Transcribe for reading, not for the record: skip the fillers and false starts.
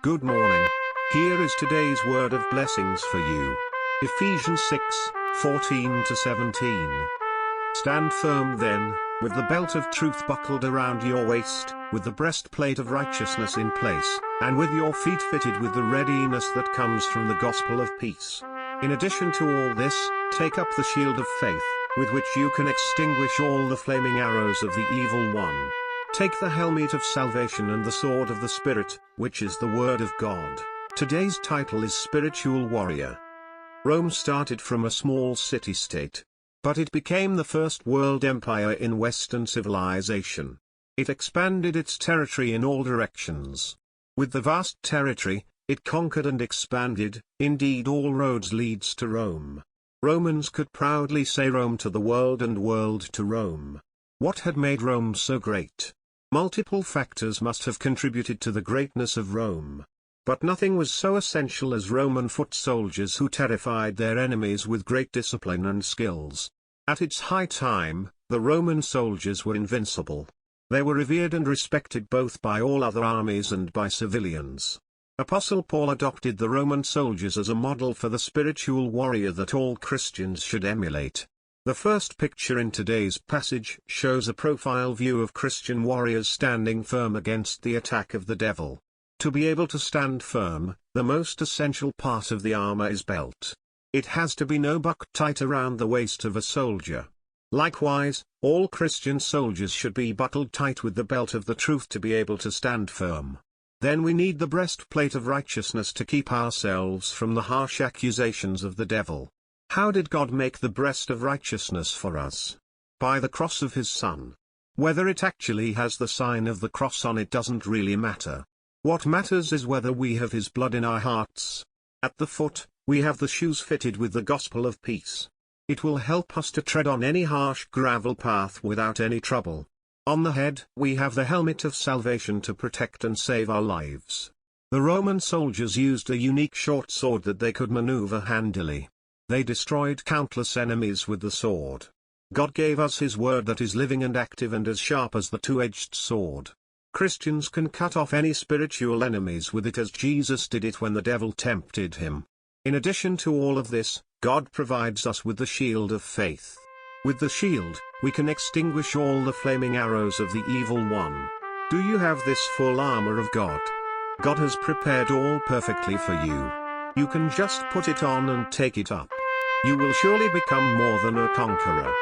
Good morning. Here is today's word of blessings for you. Ephesians 6:14-17. Stand firm then, with the belt of truth buckled around your waist, with the breastplate of righteousness in place, and with your feet fitted with the readiness that comes from the gospel of peace. In addition to all this, take up the shield of faith, with which you can extinguish all the flaming arrows of the evil one. Take the helmet of salvation and the sword of the Spirit, which is the Word of God. Today's title is Spiritual Warrior. Rome started from a small city-state. But it became the first world empire in Western civilization. It expanded its territory in all directions. With the vast territory, it conquered and expanded. Indeed, all roads leads to Rome. Romans could proudly say Rome to the world and world to Rome. What had made Rome so great? Multiple factors must have contributed to the greatness of Rome. But nothing was so essential as Roman foot soldiers who terrified their enemies with great discipline and skills. At its high time, the Roman soldiers were invincible. They were revered and respected both by all other armies and by civilians. Apostle Paul adopted the Roman soldiers as a model for the spiritual warrior that all Christians should emulate. The first picture in today's passage shows a profile view of Christian warriors standing firm against the attack of the devil. To be able to stand firm, the most essential part of the armor is belt. It has to be no buck tight around the waist of a soldier. Likewise, all Christian soldiers should be buckled tight with the belt of the truth to be able to stand firm. Then we need the breastplate of righteousness to keep ourselves from the harsh accusations of the devil. How did God make the breast of righteousness for us? By the cross of his Son. Whether it actually has the sign of the cross on it doesn't really matter. What matters is whether we have his blood in our hearts. At the foot, we have the shoes fitted with the gospel of peace. It will help us to tread on any harsh gravel path without any trouble. On the head, we have the helmet of salvation to protect and save our lives. The Roman soldiers used a unique short sword that they could maneuver handily. They destroyed countless enemies with the sword. God gave us his word that is living and active and as sharp as the two-edged sword. Christians can cut off any spiritual enemies with it as Jesus did it when the devil tempted him. In addition to all of this, God provides us with the shield of faith. With the shield, we can extinguish all the flaming arrows of the evil one. Do you have this full armor of God? God has prepared all perfectly for you. You can just put it on and take it up. You will surely become more than a conqueror.